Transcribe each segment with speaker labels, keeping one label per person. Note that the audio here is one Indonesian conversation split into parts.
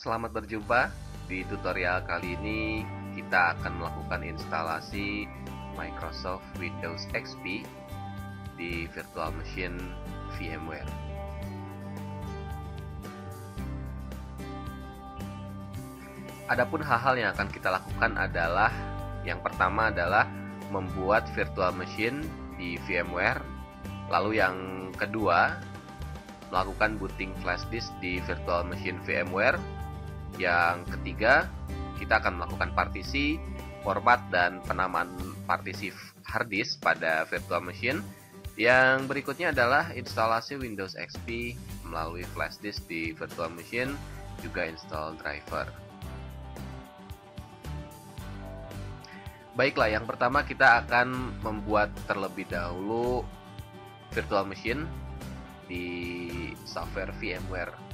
Speaker 1: selamat berjumpa. Di tutorial kali ini kita akan melakukan instalasi Microsoft Windows XP di virtual machine VMware. Adapun hal-hal yang akan kita lakukan adalah yang pertama adalah membuat virtual machine di VMware. Lalu yang kedua, melakukan booting flash disk di virtual machine VMware. Yang ketiga, kita akan melakukan partisi, format, dan penamaan partisi hard disk pada virtual machine. Yang berikutnya adalah instalasi Windows XP melalui flash disk di virtual machine, juga install driver. Baiklah, yang pertama kita akan membuat terlebih dahulu virtual machine di software VMware.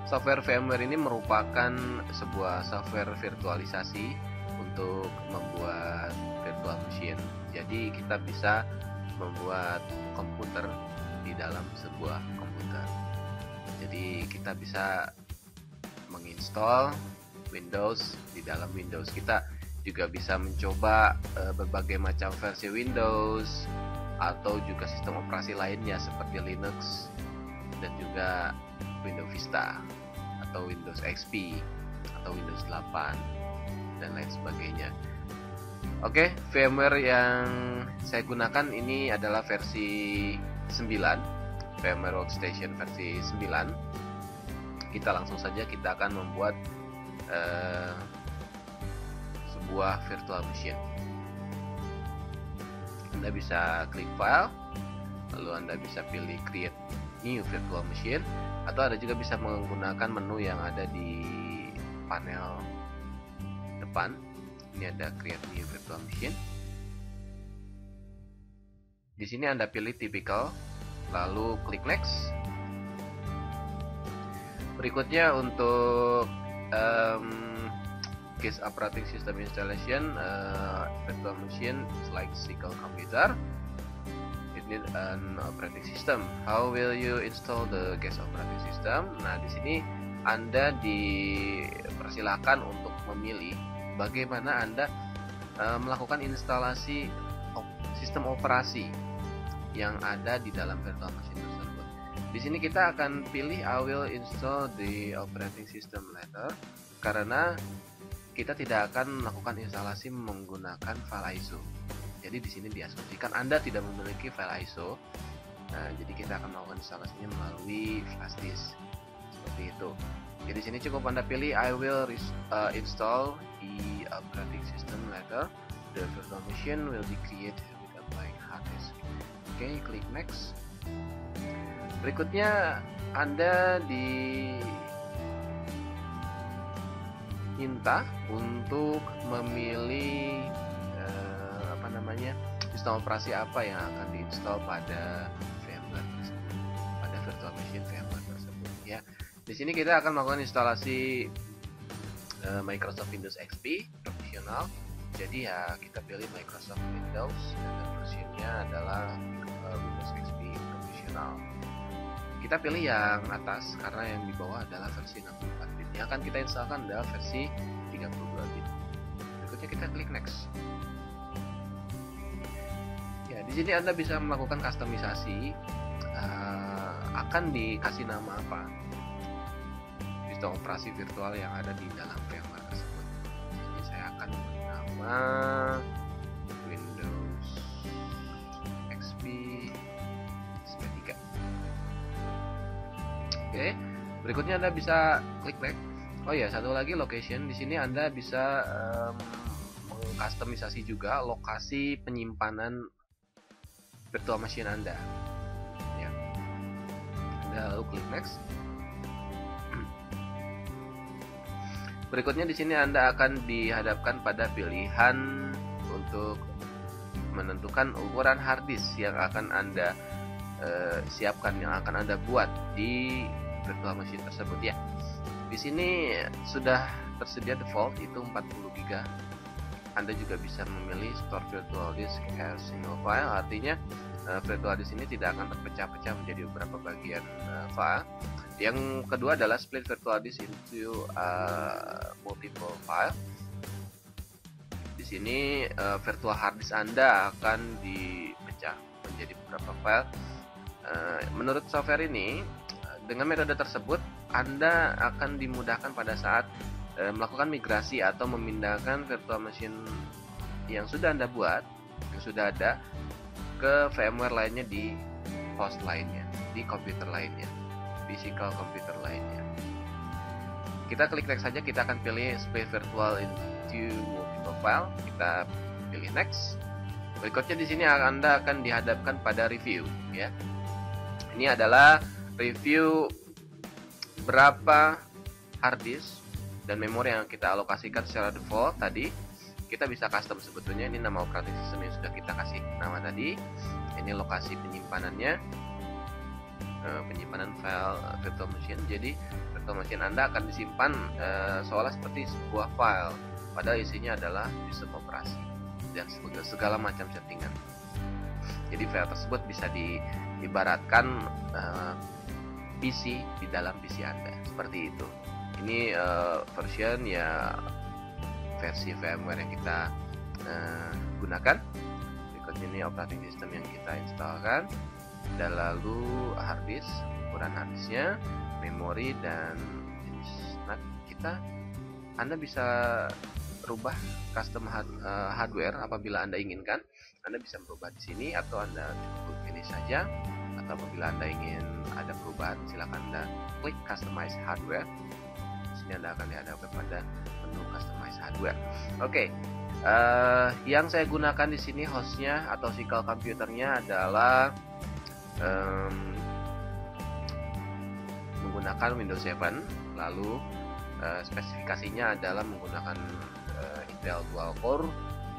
Speaker 1: Software VMware ini merupakan sebuah software virtualisasi untuk membuat virtual machine. Jadi kita bisa membuat komputer di dalam sebuah komputer. Jadi kita bisa menginstal Windows di dalam Windows. Kita juga bisa mencoba berbagai macam versi Windows atau juga sistem operasi lainnya seperti Linux dan juga Windows Vista atau Windows XP atau Windows 8 dan lain sebagainya. Oke, VMware yang saya gunakan ini adalah versi 9, VMware Workstation versi 9. Kita langsung saja kita akan membuat sebuah virtual machine. Anda bisa klik file, lalu Anda bisa pilih create new virtual machine, atau Anda juga bisa menggunakan menu yang ada di panel depan. Ini ada create new virtual machine. Di sini Anda pilih typical, lalu klik next. Berikutnya untuk case operating system installation, virtual machine is like single computer. It need an operating system. How will you install the case operating system? Nah, di sini Anda dipersilakan untuk memilih bagaimana Anda melakukan instalasi sistem operasi yang ada di dalam virtual machine tersebut. Di sini kita akan pilih I will install the operating system later, karena kita tidak akan melakukan instalasi menggunakan file ISO. Jadi di sini diasumsikan Anda tidak memiliki file ISO. Nah, jadi kita akan melakukan instalasinya melalui flash disk. Seperti itu. Jadi di sini cukup Anda pilih I will install the operating system later. The virtual machine will be created with a blank hard disk. Oke, klik next. Berikutnya Anda diminta untuk memilih sistem operasi apa yang akan diinstal pada VMware tersebut, pada virtual machine VMware tersebut. Ya, di sini kita akan melakukan instalasi Microsoft Windows XP profesional. Jadi ya kita pilih Microsoft Windows dan versinya adalah Windows XP profesional. Kita pilih yang atas karena yang di bawah adalah versi 64 bit. Yang akan kita instalkan adalah versi 32 bit. Berikutnya kita klik next. Ya, di sini Anda bisa melakukan kustomisasi. Akan dikasih nama apa sistem operasi virtual yang ada di dalam VMware tersebut. Jadi saya akan beri nama Windows XP SP3. Oke, berikutnya Anda bisa klik back. Oh ya, satu lagi location. Di sini Anda bisa mengkustomisasi juga lokasi penyimpanan virtual machine Anda. Ya. Anda lalu klik next. Berikutnya di sini Anda akan dihadapkan pada pilihan untuk menentukan ukuran hard disk yang akan Anda siapkan, yang akan Anda buat di virtual machine tersebut ya. Di sini sudah tersedia default itu 40 GB. Anda juga bisa memilih store virtual disk as single file, artinya virtual disk ini tidak akan terpecah-pecah menjadi beberapa bagian file. Yang kedua adalah split virtual disk into multiple file. Di sini virtual hard disk Anda akan dipecah menjadi beberapa file. Menurut software ini, dengan metode tersebut Anda akan dimudahkan pada saat melakukan migrasi atau memindahkan virtual machine yang sudah Anda buat, yang sudah ada, ke VMware lainnya di host lainnya, di komputer lainnya, physical komputer lainnya. Kita klik next saja, kita akan pilih split virtual into multiple file, kita pilih next. Berikutnya di sini Anda akan dihadapkan pada review, ya. Ini adalah review berapa hard disk dan memori yang kita alokasikan secara default tadi. Kita bisa custom sebetulnya, ini nama operating system yang sudah kita kasih nama tadi. Ini lokasi penyimpanannya, penyimpanan file virtual machine. Jadi virtual machine Anda akan disimpan seolah seperti sebuah file, padahal isinya adalah sistem operasi dan segala macam settingan. Jadi file tersebut bisa diibaratkan PC di dalam PC Anda, seperti itu. Ini version ya, versi VMware yang kita gunakan. Berikutnya ini operating system yang kita instalkan, dan lalu hard disk, ukuran hard disknya, memori, dan jenis NAT kita. Anda bisa rubah custom hardware apabila Anda inginkan. Anda bisa merubah di sini, atau Anda cukup pilih saja. Atau apabila Anda ingin ada perubahan, silakan Anda klik customize hardware. Di sini Anda akan dihadapkan pada menu customize hardware. Oke, yang saya gunakan di sini hostnya atau physical komputernya adalah menggunakan Windows 7. Lalu spesifikasinya adalah menggunakan Intel Dual Core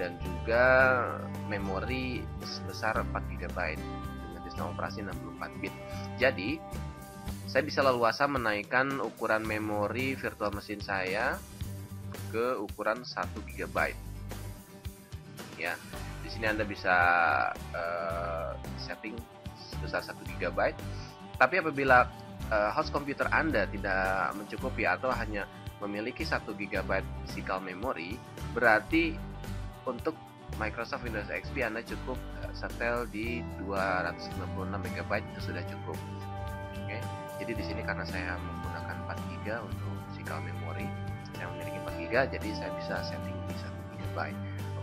Speaker 1: dan juga memori sebesar 4 GB dengan sistem operasi 64 bit. Jadi saya bisa leluasa menaikkan ukuran memori virtual machine saya ke ukuran 1 GB. Ya, di sini Anda bisa setting sebesar 1 GB. Tapi apabila host komputer Anda tidak mencukupi atau hanya memiliki 1 GB physical memory, berarti untuk Microsoft Windows XP Anda cukup setel di 256 MB itu sudah cukup. Oke. Jadi di sini karena saya menggunakan 4 GB untuk physical memory, saya memiliki 4 GB, jadi saya bisa setting di 1 GB.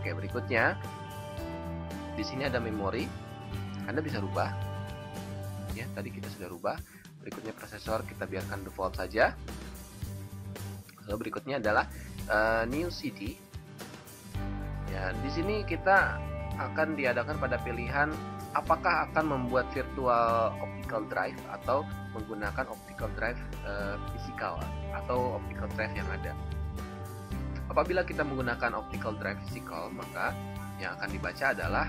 Speaker 1: Oke, berikutnya di sini ada memori. Anda bisa rubah. Ya, tadi kita sudah rubah. Berikutnya prosesor kita biarkan default saja. Lalu berikutnya adalah new CD. Ya, di sini kita akan diadakan pada pilihan apakah akan membuat virtual optical drive atau menggunakan optical drive physical atau optical drive yang ada. Apabila kita menggunakan optical drive physical, maka yang akan dibaca adalah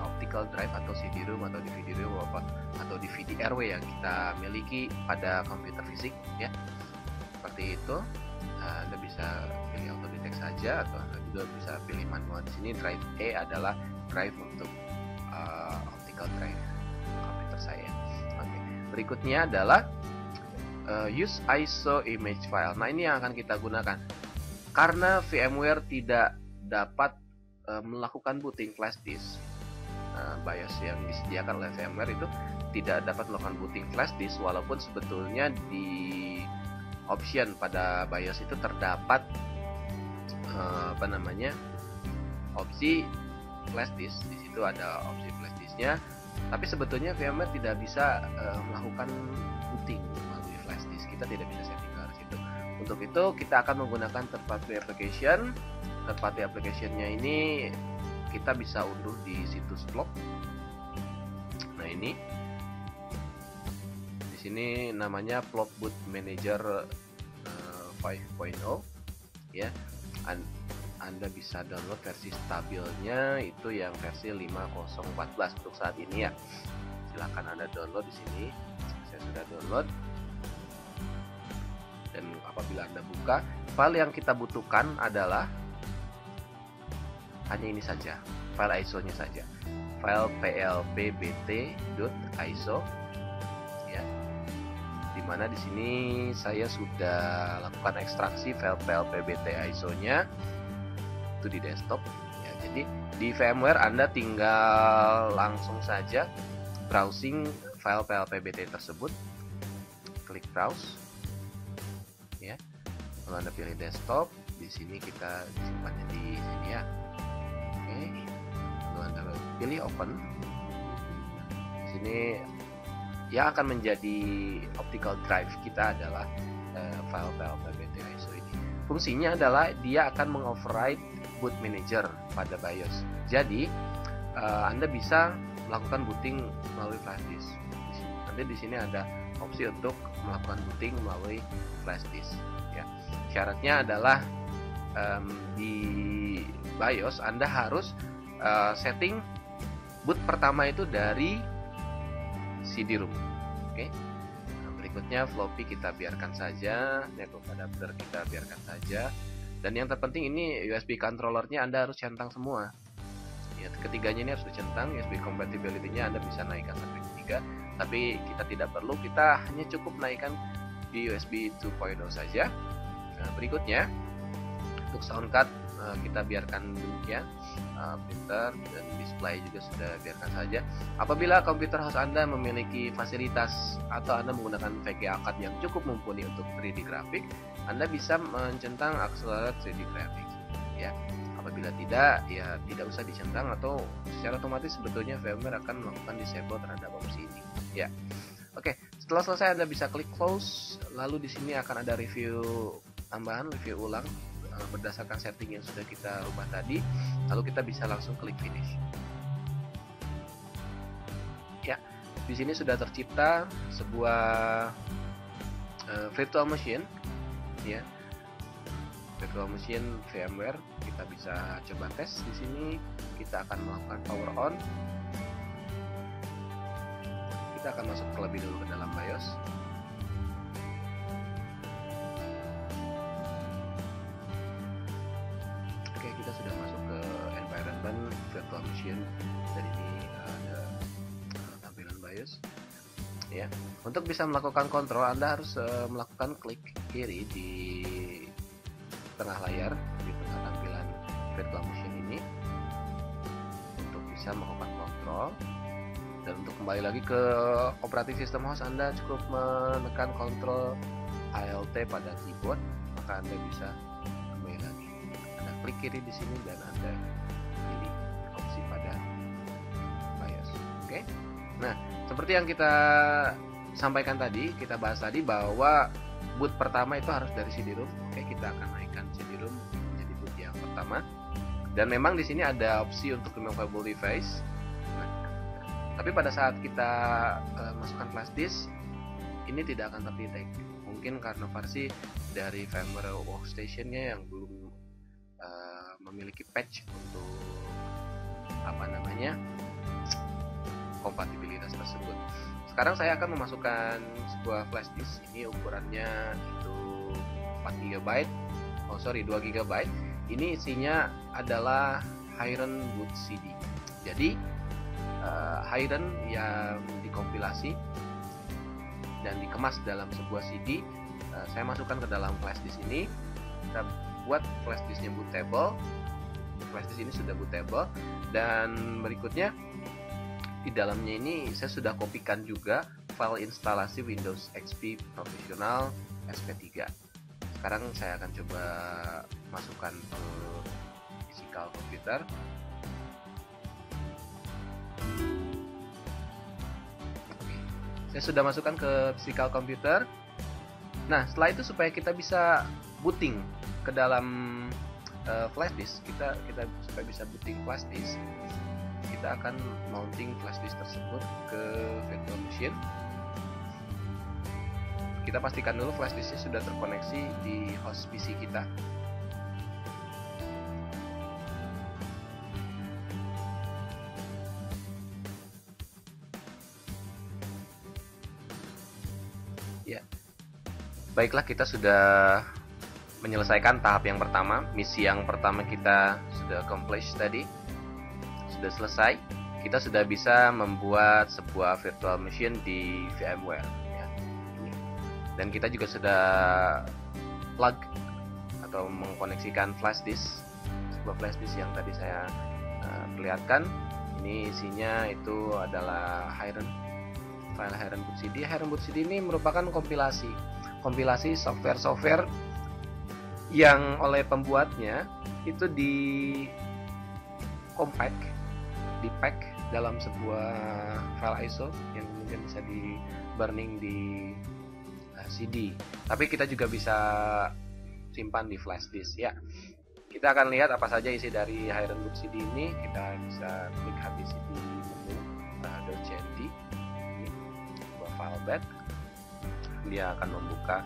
Speaker 1: optical drive atau CD-ROM atau DVD-ROM atau DVD-RW yang kita miliki pada komputer fisik, ya. Seperti itu. Anda bisa pilih auto detect saja, atau Anda juga bisa pilih manual. Di sini drive E adalah drive untuk optical drive komputer saya. Oke. Berikutnya adalah use ISO image file. Nah, ini yang akan kita gunakan. Karena VMware tidak dapat melakukan booting flash disk, BIOS yang disediakan oleh VMware itu tidak dapat melakukan booting flash disk, walaupun sebetulnya di option pada BIOS itu terdapat opsi flash disk. Di situ ada opsi flash disknya, tapi sebetulnya VMware tidak bisa melakukan booting melalui flash disk. Kita tidak bisa setting ke situ. Untuk itu kita akan menggunakan third party application. Third party applicationnya ini kita bisa unduh di situs blog. Nah, ini di sini namanya Plug Boot Manager 5.0, ya. Anda bisa download versi stabilnya itu yang versi 5014 untuk saat ini, ya. Silahkan Anda download di sini. Saya sudah download. Dan apabila Anda buka, file yang kita butuhkan adalah hanya ini saja, file ISO-nya saja. file plpbt.iso ya, dimana di sini saya sudah lakukan ekstraksi file plpbt.iso-nya itu di desktop ya. Jadi di VMware Anda tinggal langsung saja browsing file plpbt tersebut, klik browse ya, lalu Anda pilih desktop. Di sini kita simpannya di sini ya. Oke, lalu Anda pilih open. Di sini yang akan menjadi optical drive kita adalah file plpbt.iso ini. Fungsinya adalah dia akan mengoverride boot manager pada BIOS. Jadi Anda bisa melakukan booting melalui flash disk. Nanti di sini ada opsi untuk melakukan booting melalui flash disk. Ya. Syaratnya adalah di BIOS Anda harus setting boot pertama itu dari CD-ROM. Oke. Nah, berikutnya floppy kita biarkan saja, network adapter kita biarkan saja. Dan yang terpenting ini USB controllernya Anda harus centang semua. Ya, ketiganya ini harus dicentang. USB compatibility-nya Anda bisa naikkan sampai 3, tapi kita tidak perlu, kita hanya cukup naikkan di USB 2.0 saja. Nah, berikutnya untuk sound card kita biarkan demikian, printer dan display juga sudah biarkan saja. Apabila komputer host Anda memiliki fasilitas atau Anda menggunakan VGA card yang cukup mumpuni untuk 3D grafik, Anda bisa mencentang accelerated 3D graphics ya. Apabila tidak, ya tidak usah dicentang, atau secara otomatis sebetulnya VMware akan melakukan disable terhadap opsi ini ya. Oke, setelah selesai Anda bisa klik close, lalu di sini akan ada review tambahan, review ulang berdasarkan setting yang sudah kita ubah tadi. Lalu kita bisa langsung klik finish. Ya, di sini sudah tercipta sebuah virtual machine, ya, virtual machine VMware. Kita bisa coba tes di sini. Kita akan melakukan power on. Kita akan masuk terlebih dulu ke dalam BIOS. Kita sudah masuk ke environment virtual machine, dan ini ada tampilan BIOS ya. Untuk bisa melakukan kontrol, Anda harus melakukan klik kiri di tengah layar, di tengah tampilan virtual machine ini, untuk bisa melakukan kontrol. Dan untuk kembali lagi ke operating system host, Anda cukup menekan kontrol Alt pada keyboard, maka Anda bisa kembali lagi. Klik kiri di sini dan Anda pilih opsi pada BIOS. Oke. Nah, seperti yang kita sampaikan tadi, kita bahas tadi bahwa boot pertama itu harus dari CD-ROM. Oke, kita akan naikkan CD-ROM menjadi boot yang pertama. Dan memang di sini ada opsi untuk removable device. Nah, tapi pada saat kita masukkan flash disk, ini tidak akan terdetek. Mungkin karena versi dari VMware Workstation-nya yang belum memiliki patch untuk kompatibilitas tersebut. Sekarang saya akan memasukkan sebuah flash disk. Ini ukurannya itu 2 GB. Ini isinya adalah Hiren boot CD. Jadi Hiren yang dikompilasi dan dikemas dalam sebuah CD, saya masukkan ke dalam flash disk ini. Kita buat flash disknya bootable. Flash disk ini sudah bootable, dan berikutnya di dalamnya ini saya sudah kopikan juga file instalasi Windows XP Professional SP3. Sekarang saya akan coba masukkan ke physical computer. Oke, saya sudah masukkan ke physical computer. Nah, setelah itu supaya kita bisa booting ke dalam flash disk, kita supaya bisa booting flash disk, kita akan mounting flash disk tersebut ke virtual machine. Kita pastikan dulu flash disknya sudah terkoneksi di host PC kita. Ya, baiklah, kita sudah menyelesaikan tahap yang pertama. Misi yang pertama kita sudah accomplish tadi, sudah selesai. kita sudah bisa membuat sebuah virtual machine di VMware ya. Dan kita juga sudah plug atau mengkoneksikan flash disk, sebuah flash disk yang tadi saya perlihatkan. Ini isinya itu adalah file HirenBootcd. HirenBootcd ini merupakan kompilasi software-software yang oleh pembuatnya itu di-pack dalam sebuah file ISO yang kemudian bisa di burning di CD. Tapi kita juga bisa simpan di flash disk ya. Kita akan lihat apa saja isi dari HirenBootcd ini. Kita bisa klik habis di menu .cmd, ini sebuah file bed. Dia akan membuka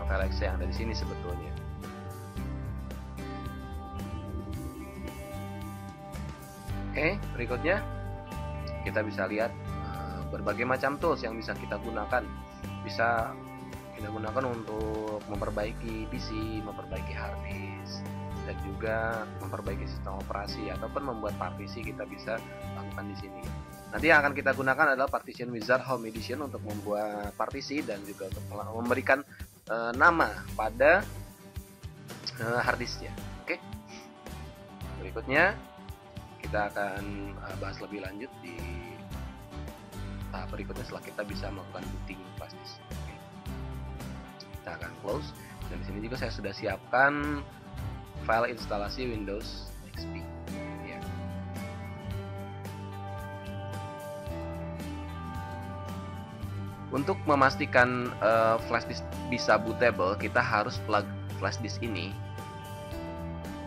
Speaker 1: file exe yang ada di sini sebetulnya. Oke, berikutnya kita bisa lihat berbagai macam tools yang bisa kita gunakan. Bisa kita gunakan untuk memperbaiki PC, memperbaiki hard disk, dan juga memperbaiki sistem operasi ataupun membuat partisi. Kita bisa lakukan di sini. Nanti yang akan kita gunakan adalah Partition Wizard Home Edition untuk membuat partisi dan juga untuk memberikan nama pada hard disknya. Oke. Berikutnya kita akan bahas lebih lanjut di tahap berikutnya setelah kita bisa melakukan booting flash disk. Oke. Kita akan close, dan di sini juga saya sudah siapkan file instalasi Windows XP ya. Untuk memastikan flash disk bisa bootable, kita harus plug flash disk ini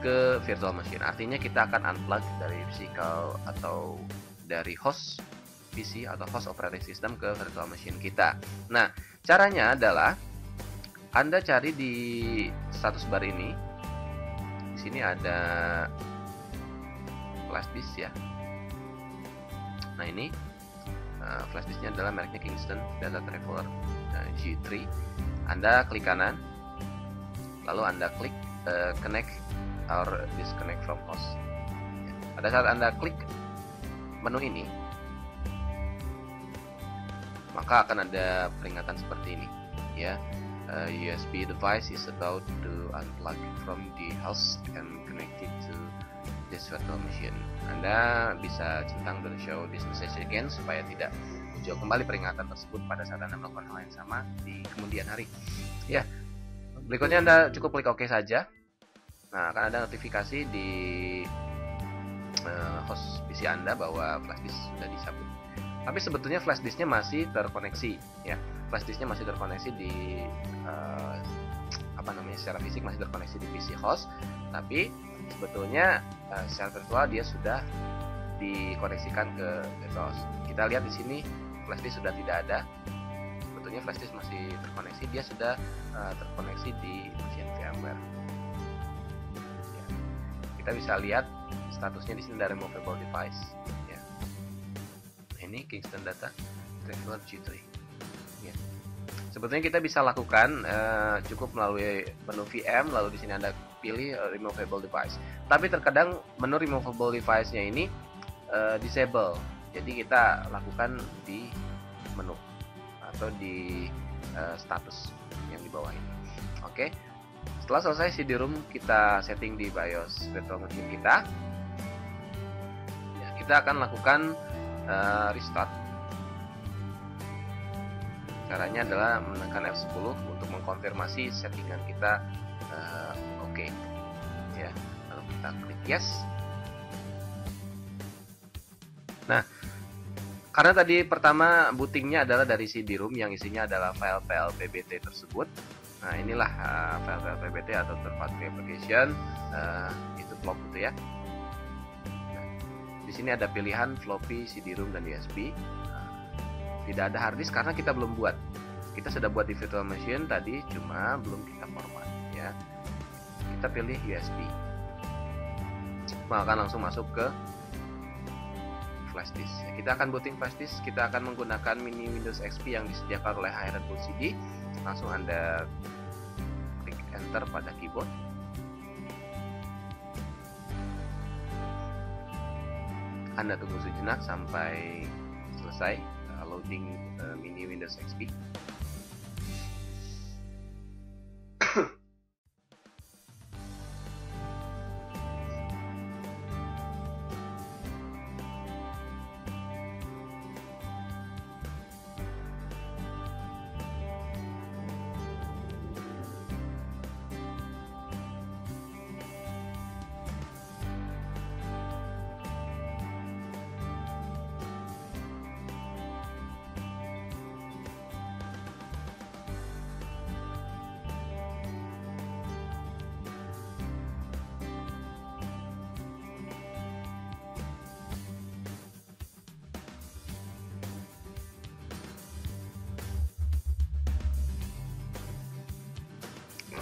Speaker 1: ke virtual machine. Artinya kita akan unplug dari physical atau dari host PC atau host operating system ke virtual machine kita. Nah, caranya adalah Anda cari di status bar ini. Di sini ada flash disk ya. Nah, ini flash disknya adalah mereknya Kingston Data Traveler G3. Anda klik kanan, lalu Anda klik connect or disconnect from host. Pada saat Anda klik menu ini, maka akan ada peringatan seperti ini ya. USB device is about to unplug from the host and connect it to this virtual machine. Anda bisa centang dan show this message again supaya tidak muncul kembali peringatan tersebut pada saat Anda melakukan hal yang sama di kemudian hari. Ya, berikutnya Anda cukup klik OK saja. Nah, akan ada notifikasi di host PC Anda bahwa flash disk sudah disambut. Tapi sebetulnya flash disknya masih terkoneksi ya. Flash disknya masih terkoneksi di secara fisik masih terkoneksi di PC host, tapi sebetulnya secara virtual dia sudah dikoneksikan ke virtual host. Kita lihat di sini flash disk sudah tidak ada. Sebetulnya flash disk masih terkoneksi, dia sudah terkoneksi di mesin VMware. Ya. Kita bisa lihat statusnya di sini ada removable device. Ya. Ini Kingston Data Traveler G3. Ya. Sebetulnya kita bisa lakukan cukup melalui menu VM, lalu di sini Anda pilih removable device. Tapi terkadang menu removable device-nya ini disable. Jadi kita lakukan di menu atau di status yang di bawah ini. Oke. Setelah selesai CD-ROM kita setting di BIOS virtual machine kita. Ya, kita akan lakukan restart. Caranya adalah menekan F10 untuk mengkonfirmasi settingan kita oke. Ya, lalu kita klik yes. Nah, karena tadi pertama bootingnya adalah dari CD-ROM yang isinya adalah file PLPBT tersebut. Nah, inilah file PLPBT atau third party application, itu flop gitu ya. Nah, di sini ada pilihan floppy, CD-ROM dan USB. Tidak ada hard disk karena kita belum buat. Kita sudah buat di virtual machine tadi, cuma belum kita format ya. Kita pilih USB. Maka langsung masuk ke flash disk. Kita akan booting flash disk. Kita akan menggunakan mini Windows XP yang disediakan oleh HirenBootcd. Langsung Anda klik enter pada keyboard. Anda tunggu sejenak sampai selesai loading mini Windows XP.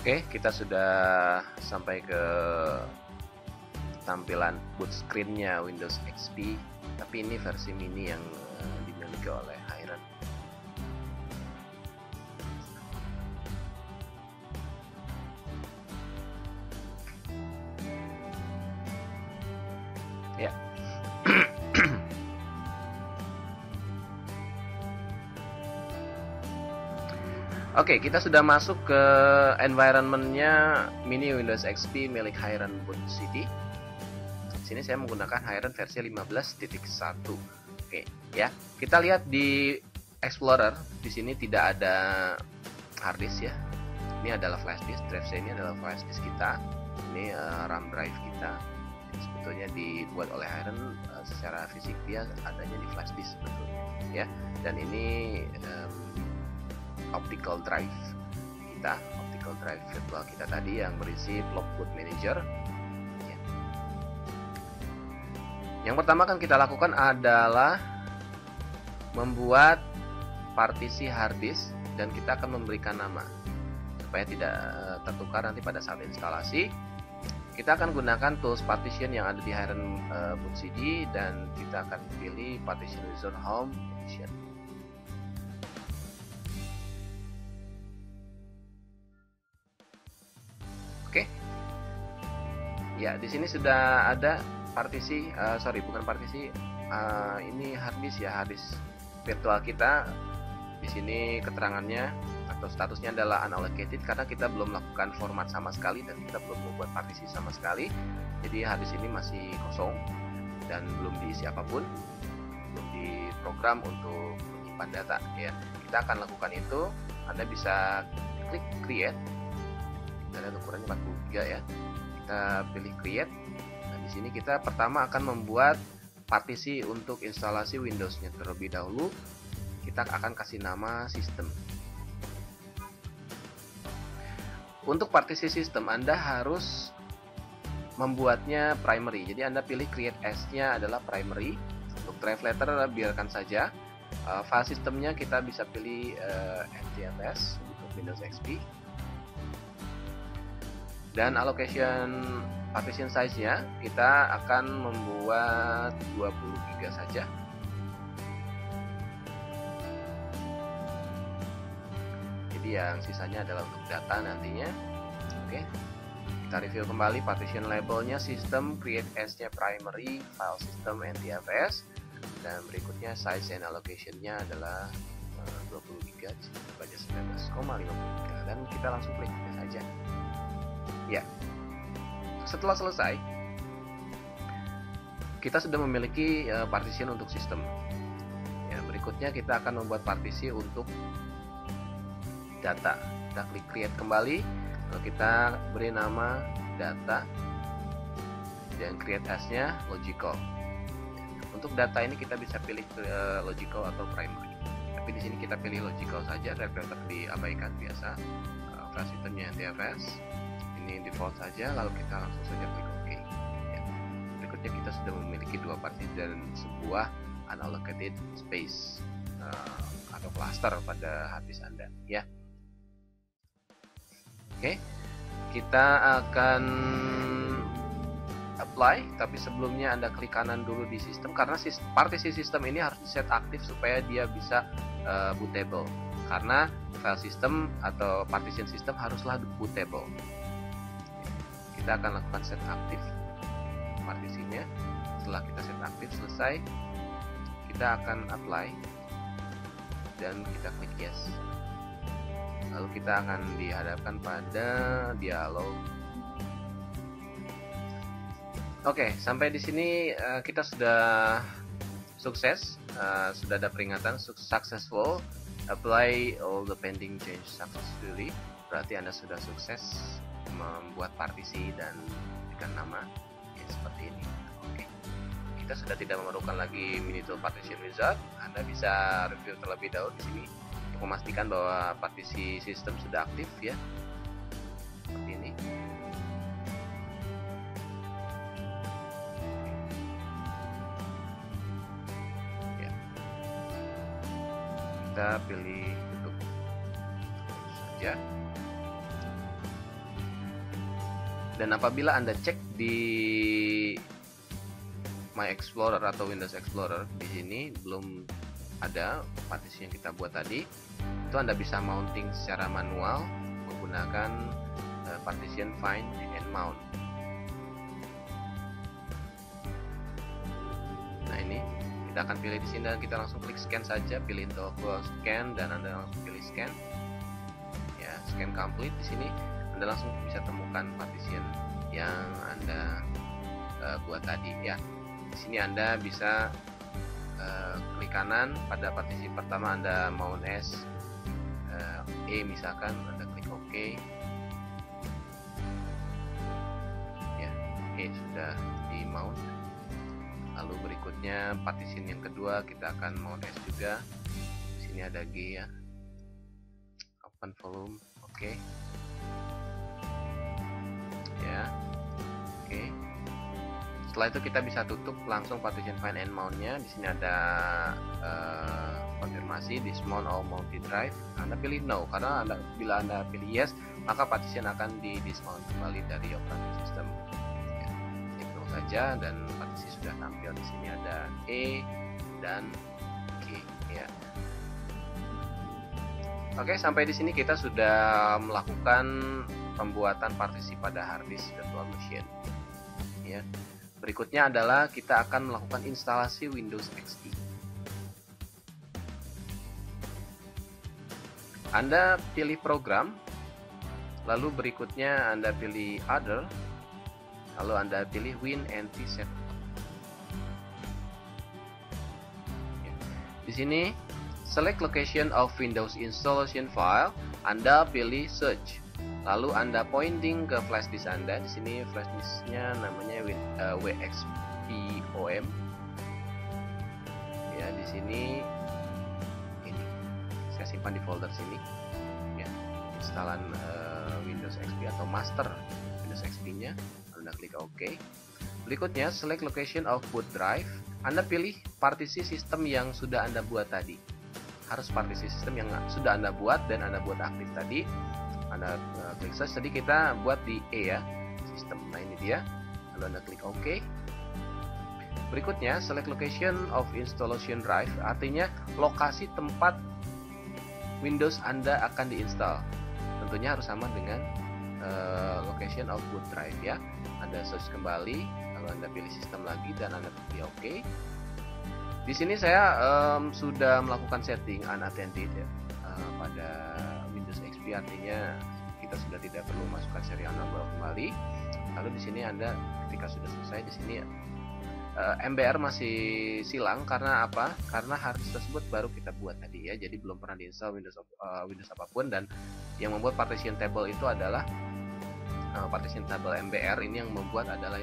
Speaker 1: Oke, kita sudah sampai ke tampilan boot screen-nya Windows XP, tapi ini versi mini yang dimiliki oleh Hiren. Ya. Oke, kita sudah masuk ke environment-nya mini Windows XP milik Hiren Boot City. Di sini saya menggunakan Hiren versi 15.1. Oke, ya. Kita lihat di Explorer, di sini tidak ada hard disk ya. Ini adalah flash disk, drive saya ini adalah flash disk kita. Ini RAM drive kita. Sebetulnya dibuat oleh Hiren secara fisik dia adanya di flash disk sebetulnya, ya. Dan ini optical drive kita, optical drive virtual kita tadi yang berisi block boot manager. Ya. Yang pertama kan kita lakukan adalah membuat partisi hard disk dan kita akan memberikan nama supaya tidak tertukar nanti pada saat instalasi. Kita akan gunakan tools partition yang ada di Hiren Boot CD dan kita akan pilih partition user home edition. Oke, ya di sini sudah ada partisi, bukan partisi, ini hard disk ya, hard disk virtual kita. Di sini keterangannya atau statusnya adalah unallocated karena kita belum melakukan format sama sekali dan kita belum membuat partisi sama sekali. Jadi hard disk ini masih kosong dan belum diisi apapun, belum diprogram untuk menyimpan data. Ya, kita akan lakukan itu. Anda bisa klik create. Ada ukurannya 43 ya. Kita pilih create. Nah, di sini kita pertama akan membuat partisi untuk instalasi Windows-nya terlebih dahulu. Kita akan kasih nama sistem. Untuk partisi sistem Anda harus membuatnya primary. Jadi Anda pilih create as-nya adalah primary. Untuk drive letter biarkan saja. File sistemnya kita bisa pilih NTFS untuk Windows XP. Dan allocation partition size-nya kita akan membuat 20 GB saja. Jadi yang sisanya adalah untuk data nantinya. Oke. Kita review kembali partition labelnya system, create as-nya primary, file system NTFS, dan berikutnya size and allocation-nya adalah 20 GB, di sini kita baca 19,53 dan kita langsung klik saja. Ya, setelah selesai, kita sudah memiliki partition untuk sistem. Ya, berikutnya kita akan membuat partisi untuk data. Kita klik create kembali, lalu kita beri nama data dan create as-nya logical. Untuk data ini kita bisa pilih logical atau primary. Tapi di sini kita pilih logical saja, referensi diabaikan biasa. File sistemnya NTFS. Ini default saja, lalu kita langsung saja klik OK. Ya. Berikutnya kita sudah memiliki dua partisi dan sebuah unallocated space atau cluster pada hard disk Anda. Ya. Oke, kita akan apply, tapi sebelumnya Anda klik kanan dulu di sistem karena partisi sistem ini harus di set aktif supaya dia bisa bootable. Karena file system atau partition system haruslah bootable. Kita akan lakukan set aktif partisinya. Setelah kita set aktif selesai, kita akan apply dan kita klik yes. Lalu kita akan dihadapkan pada dialog. Oke, sampai di sini kita sudah sukses, sudah ada peringatan successful, apply all the pending change successfully. Berarti Anda sudah sukses membuat partisi dan berikan nama seperti ini. Oke, kita sudah tidak memerlukan lagi Minitool Partition Wizard. Anda bisa review terlebih dahulu di sini untuk memastikan bahwa partisi sistem sudah aktif ya. Seperti ini. Ya. Kita pilih tutup saja. Dan apabila Anda cek di My Explorer atau Windows Explorer, di sini belum ada partisi yang kita buat tadi, itu Anda bisa mounting secara manual menggunakan partition find and mount. Nah, ini kita akan pilih di sini dan kita langsung klik scan saja, pilih toggle scan dan Anda langsung pilih scan. Ya, scan complete. Di sini Anda langsung bisa temukan partition yang Anda buat tadi ya. Di sini Anda bisa klik kanan pada partisi pertama, Anda mount S E misalkan, Anda klik OK ya, E sudah di mount. Lalu berikutnya partition yang kedua kita akan mount S juga. Di sini ada G ya, open volume, oke ya, oke. Setelah itu kita bisa tutup langsung partition find and mount-nya. Di sini ada konfirmasi dismount all mounted drive. Anda pilih no karena bila Anda pilih yes, maka partition akan di dismount kembali dari operating system. Ya, klik no saja dan partisi sudah tampil. Di sini ada E dan G ya. Oke, sampai di sini kita sudah melakukan pembuatan partisi pada hard disk virtual machine ya. Berikutnya adalah kita akan melakukan instalasi Windows XP. Anda pilih program, lalu berikutnya Anda pilih other, lalu Anda pilih WinNT Setup. Di sini select location of Windows installation file, Anda pilih search. Lalu Anda pointing ke flash disk Anda. Di sini flash disknya namanya WXPOM. Ya, di sini ini saya simpan di folder sini. Ya, instalan Windows XP atau master Windows XP-nya. Anda klik OK. Berikutnya select location of boot drive. Anda pilih partisi sistem yang sudah Anda buat tadi. Harus partisi sistem yang sudah Anda buat dan Anda buat aktif tadi. Anda klik search, tadi kita buat di E ya, sistem. Nah, ini dia. Lalu Anda klik OK. Berikutnya select location of installation drive, artinya lokasi tempat Windows Anda akan diinstal. Tentunya harus sama dengan location of boot drive ya. Anda search kembali, lalu Anda pilih sistem lagi dan Anda pilih OK. Di sini saya sudah melakukan setting unattended ya, pada Windows XP, artinya kita sudah tidak perlu masukkan serial number kembali. Lalu di sini Anda ketika sudah selesai, di sini MBR masih silang karena apa? Karena hard disk tersebut baru kita buat tadi ya, jadi belum pernah diinstal Windows apapun, dan yang membuat partition table itu adalah partition table MBR ini yang membuat adalah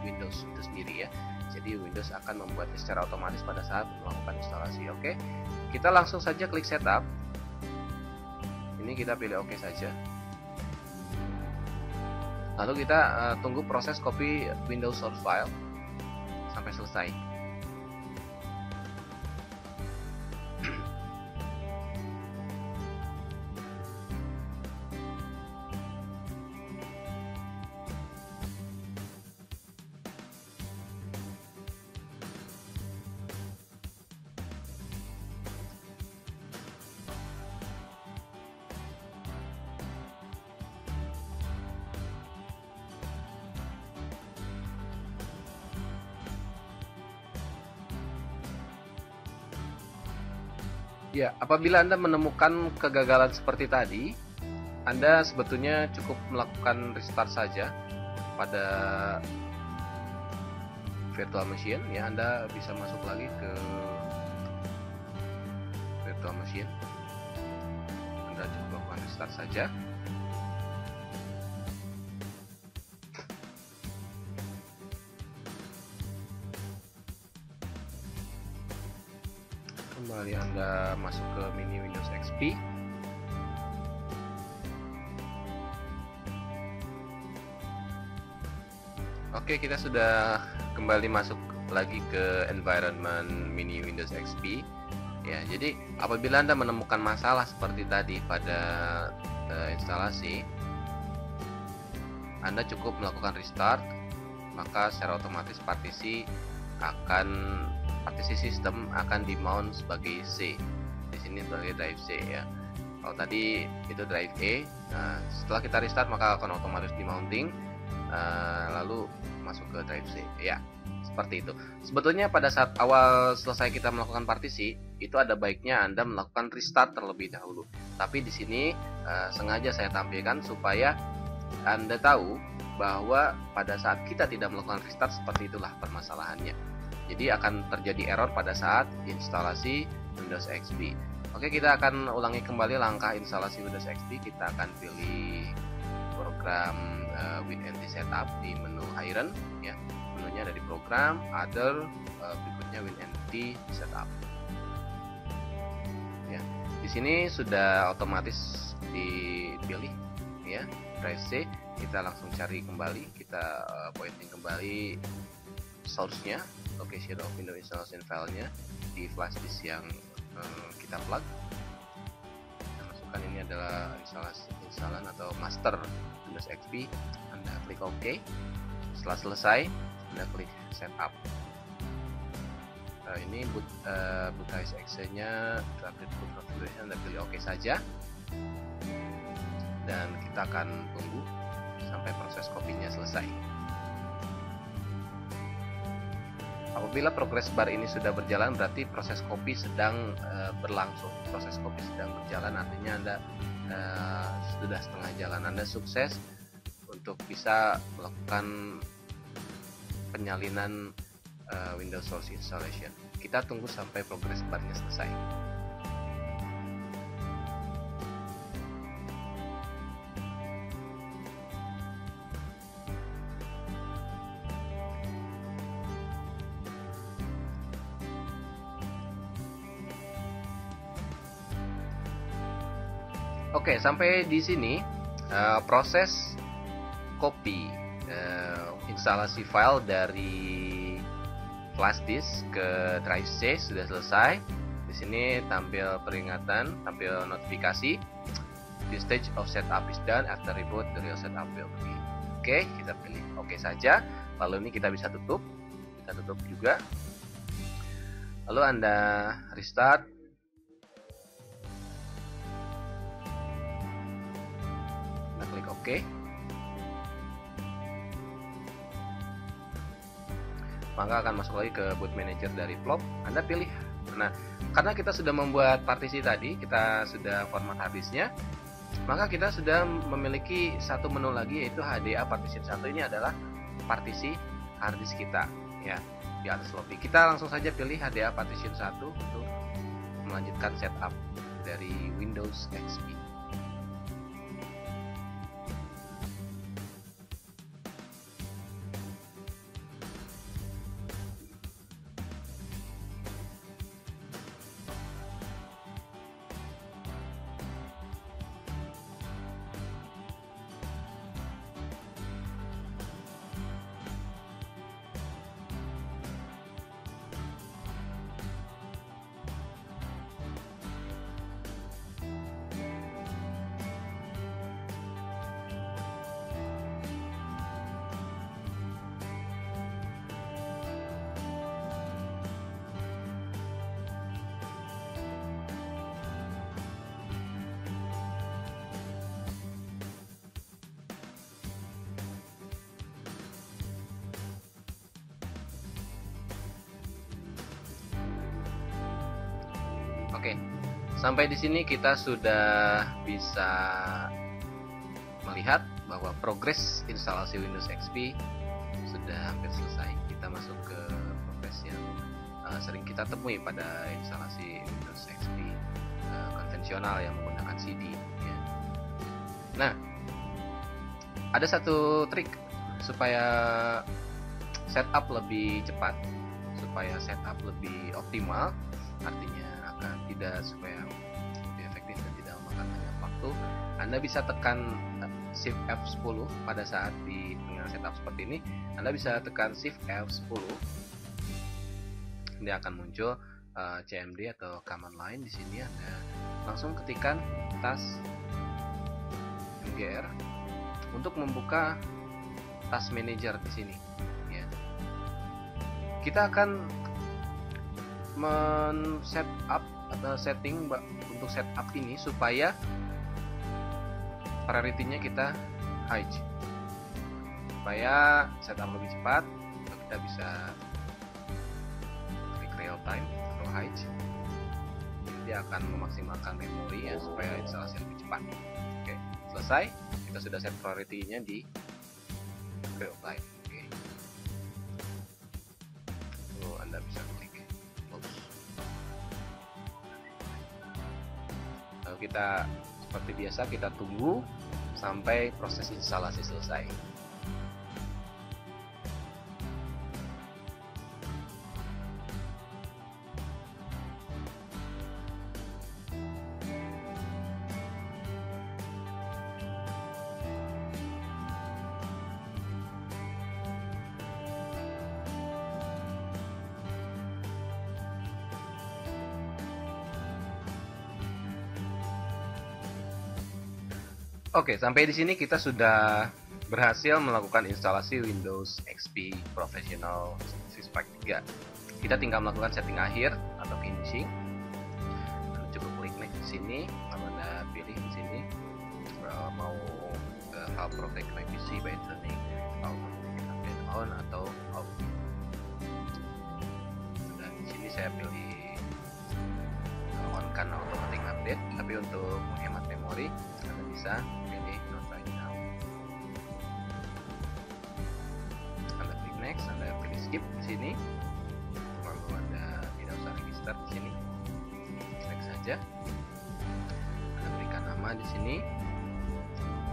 Speaker 1: Windows itu sendiri ya. Jadi Windows akan membuatnya secara otomatis pada saat melakukan instalasi. Oke, kita langsung saja klik setup. Ini kita pilih OK saja. Lalu kita tunggu proses copy Windows source file sampai selesai. Ya, apabila Anda menemukan kegagalan seperti tadi, Anda sebetulnya cukup melakukan restart saja pada virtual machine. Ya, Anda bisa masuk lagi ke virtual machine. Anda cukup melakukan restart saja. Kembali Anda masuk ke mini Windows XP. Oke, kita sudah kembali masuk lagi ke environment mini Windows XP. Ya, jadi apabila Anda menemukan masalah seperti tadi pada instalasi, Anda cukup melakukan restart, maka secara otomatis partisi sistem akan dimount sebagai C. Di sini sebagai drive C ya. Kalau tadi itu drive E, nah, setelah kita restart maka akan otomatis dimounting, lalu masuk ke drive C. Ya, seperti itu. Sebetulnya pada saat awal selesai kita melakukan partisi, itu ada baiknya Anda melakukan restart terlebih dahulu. Tapi di sini sengaja saya tampilkan supaya Anda tahu bahwa pada saat kita tidak melakukan restart, seperti itulah permasalahannya. Jadi akan terjadi error pada saat instalasi Windows XP. Oke, kita akan ulangi kembali langkah instalasi Windows XP. Kita akan pilih program WinNT Setup di menu Iron ya. Menunya dari program, Other, berikutnya WinNT Setup. Ya, di sini sudah otomatis dipilih ya, drive C. Kita langsung cari kembali, kita pointing kembali source-nya, location of Windows installation file-nya di flash disk yang kita plug. Kita masukkan ini adalah instalan atau master Windows XP. Anda klik OK. Setelah selesai, Anda klik setup. Ini bootrise exe-nya update boot configuration, Anda pilih OK saja. Dan kita akan tunggu sampai proses kopinya selesai. Apabila progress bar ini sudah berjalan, berarti proses copy sedang berlangsung. Proses copy sedang berjalan, artinya Anda sudah setengah jalan. Anda sukses untuk bisa melakukan penyalinan Windows Source Installation. Kita tunggu sampai progress barnya selesai. Oke, sampai di sini proses copy instalasi file dari flash disk ke drive C sudah selesai. Di sini tampil peringatan, tampil notifikasi. The stage of setup is done. After reboot, the real setup will begin. Oke, kita pilih OK saja. Lalu ini kita bisa tutup. Kita tutup juga. Lalu Anda restart. Klik OK. Maka akan masuk lagi ke boot manager dari Plop. Anda pilih. Nah, karena kita sudah membuat partisi tadi, kita sudah format harddisknya, maka kita sudah memiliki satu menu lagi, yaitu HDA Partition 1. Ini adalah partisi harddisk kita ya, di atas lobby. Kita langsung saja pilih HDA Partition 1 untuk melanjutkan setup dari Windows XP. Sampai di sini kita sudah bisa melihat bahwa progres instalasi Windows XP sudah hampir selesai. Kita masuk ke progres yang sering kita temui pada instalasi Windows XP konvensional yang menggunakan CD ya. Nah, ada satu trik supaya setup lebih cepat, supaya setup lebih optimal, artinya akan tidak supaya lebih efektif dan tidak memakan banyak waktu. Anda bisa tekan Shift F10 pada saat di tengah setup seperti ini. Anda bisa tekan Shift F10. Dia akan muncul CMD atau command line. Di sini Anda langsung ketikkan task MGR untuk membuka task manager di sini. Ya. Kita akan men-setup atau setting untuk setup ini supaya priority-nya kita high, supaya setup lebih cepat. Kita bisa klik real time atau high. Dia akan memaksimalkan memori ya supaya instalasi lebih cepat. Oke, selesai. Kita sudah set priority-nya di real time. Oke. Lalu Anda bisa klik close. Lalu kita seperti biasa kita tunggu sampai proses instalasi selesai. Oke, sampai di sini kita sudah berhasil melakukan instalasi Windows XP Professional Service Pack 3. Kita tinggal melakukan setting akhir atau finishing. Anda cukup klik next di sini, lalu Anda pilih di sini mau help protect my PC by turning automatic on atau off. Dan di sini saya pilih on kan automatic update, tapi untuk menghemat memori Anda bisa pilih not right now. Anda klik next, Anda pilih skip di sini. Lalu Anda tidak usah register di sini. Klik saja. Anda berikan nama di sini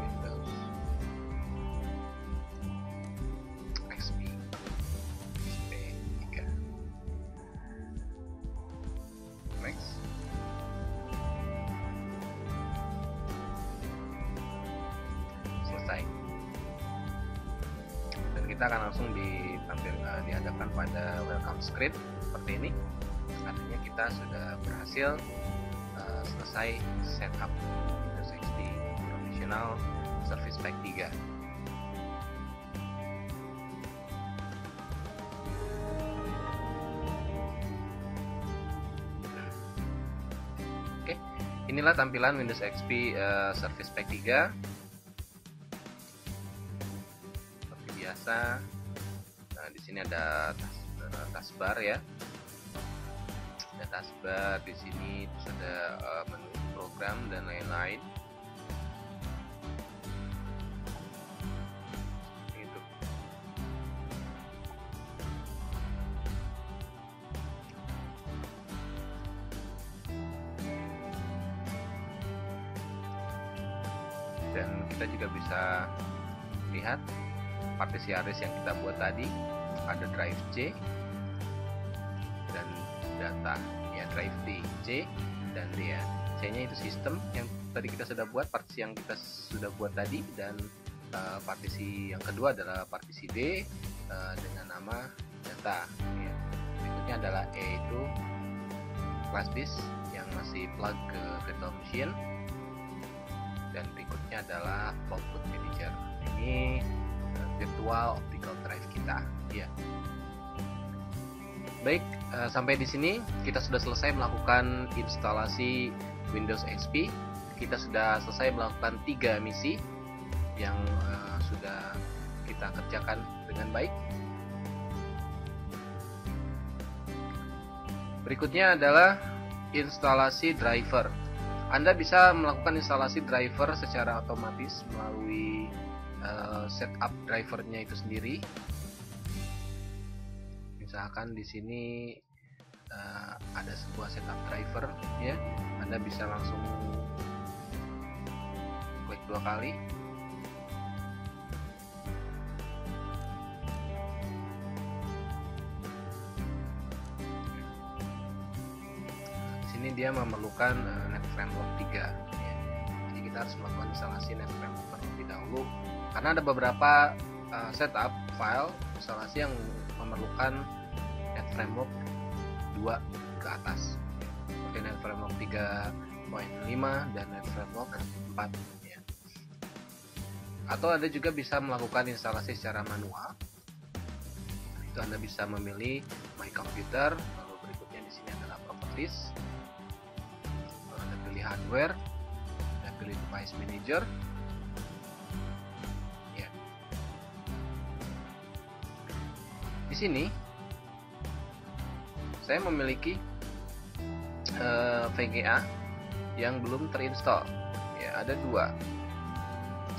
Speaker 1: Windows XP 3. Next. Selesai. Dan kita akan langsung dihadapkan pada welcome script seperti ini. Artinya kita sudah berhasil selesai setup Windows XP Professional Service Pack 3. Oke, inilah tampilan Windows XP Service Pack 3. Seperti biasa. Nah, di sini ada taskbar ya. Ada taskbar di sini, terus ada menu program dan lain-lain. Itu. Dan kita juga bisa lihat partisi hard disk yang kita buat tadi. Ada drive C dan data ya, drive D, C dan D ya. C-nya itu sistem yang tadi kita sudah buat, partisi yang kita sudah buat tadi, dan partisi yang kedua adalah partisi D dengan nama data ya. Berikutnya adalah E, itu flash disk yang masih plug ke virtual machine, dan berikutnya adalah output manager. Ini virtual optical drive kita ya. Baik, sampai di sini kita sudah selesai melakukan instalasi Windows XP. Kita sudah selesai melakukan 3 misi yang sudah kita kerjakan dengan baik. Berikutnya adalah instalasi driver. Anda bisa melakukan instalasi driver secara otomatis melalui setup drivernya itu sendiri. Misalkan di sini ada sebuah setup driver, ya, Anda bisa langsung klik 2 kali. Di sini dia memerlukan NetFramework 3, ya. Jadi kita harus melakukan instalasi NetFramework terlebih dahulu, karena ada beberapa setup file instalasi yang memerlukan NetFramework 2 ke atas, seperti NetFramework 3.5 dan NetFramework 4, ya. Atau Anda juga bisa melakukan instalasi secara manual. Itu Anda bisa memilih My Computer, lalu berikutnya di sini adalah Properties, lalu Anda pilih Hardware, Anda pilih Device Manager, ya. Di sini saya memiliki VGA yang belum terinstall, ya. Ada 2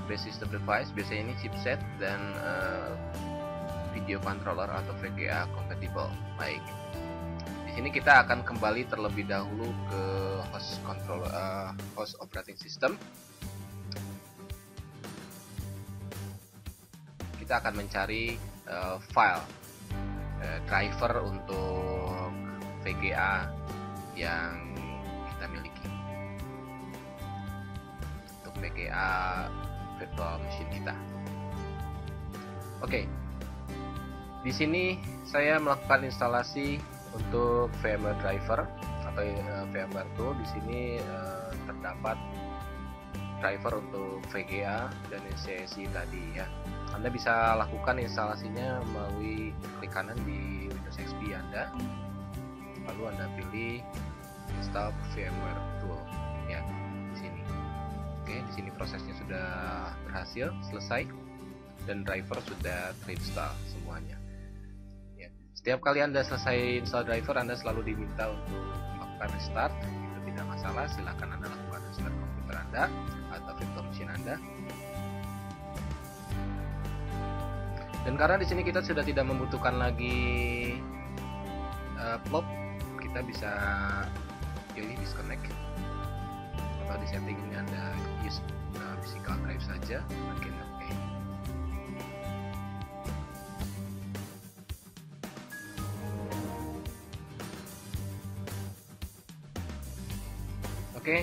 Speaker 1: base system device, biasanya ini chipset dan video controller atau VGA compatible. Baik, di sini kita akan kembali terlebih dahulu ke host operating system. Kita akan mencari file driver untuk VGA yang kita miliki, untuk VGA virtual machine kita. Oke, di sini saya melakukan instalasi untuk VMware driver atau VMware tool. Di sini terdapat driver untuk VGA dan NCSI tadi, ya. Anda bisa lakukan instalasinya melalui klik kanan di Windows XP Anda, lalu Anda pilih install VMware tool, ya, di sini. Oke, di sini prosesnya sudah berhasil selesai dan driver sudah terinstall semuanya, ya. Setiap kali Anda selesai install driver, Anda selalu diminta untuk melakukan restart. Itu tidak masalah, silakan Anda lakukan restart komputer Anda atau virtual machine Anda. Dan karena di sini kita sudah tidak membutuhkan lagi plop, kita bisa pilih disconnect, atau di setting ini Anda use physical drive saja, mungkin oke. Oke.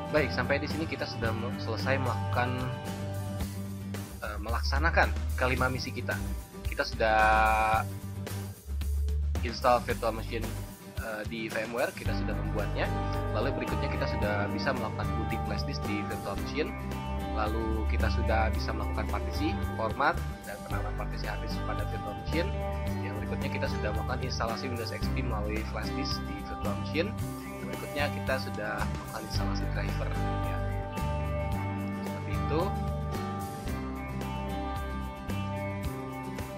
Speaker 1: Baik, sampai di sini kita sudah selesai melaksanakan kelima misi kita. Kita sudah install virtual machine di VMware, kita sudah membuatnya. Lalu berikutnya kita sudah bisa melakukan booting flash disk di virtual machine. Lalu kita sudah bisa melakukan partisi, format, dan penanaman partisi hard disk pada virtual machine. Yang berikutnya kita sudah melakukan instalasi Windows XP melalui flash disk di virtual machine. Berikutnya kita sudah melakukan instalasi driver, ya. Seperti itu.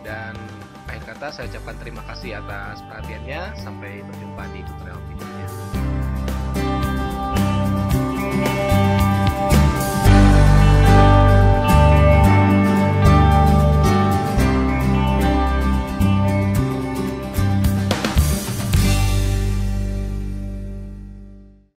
Speaker 1: Dan akhir kata saya ucapkan terima kasih atas perhatiannya. Sampai berjumpa di tutorial berikutnya.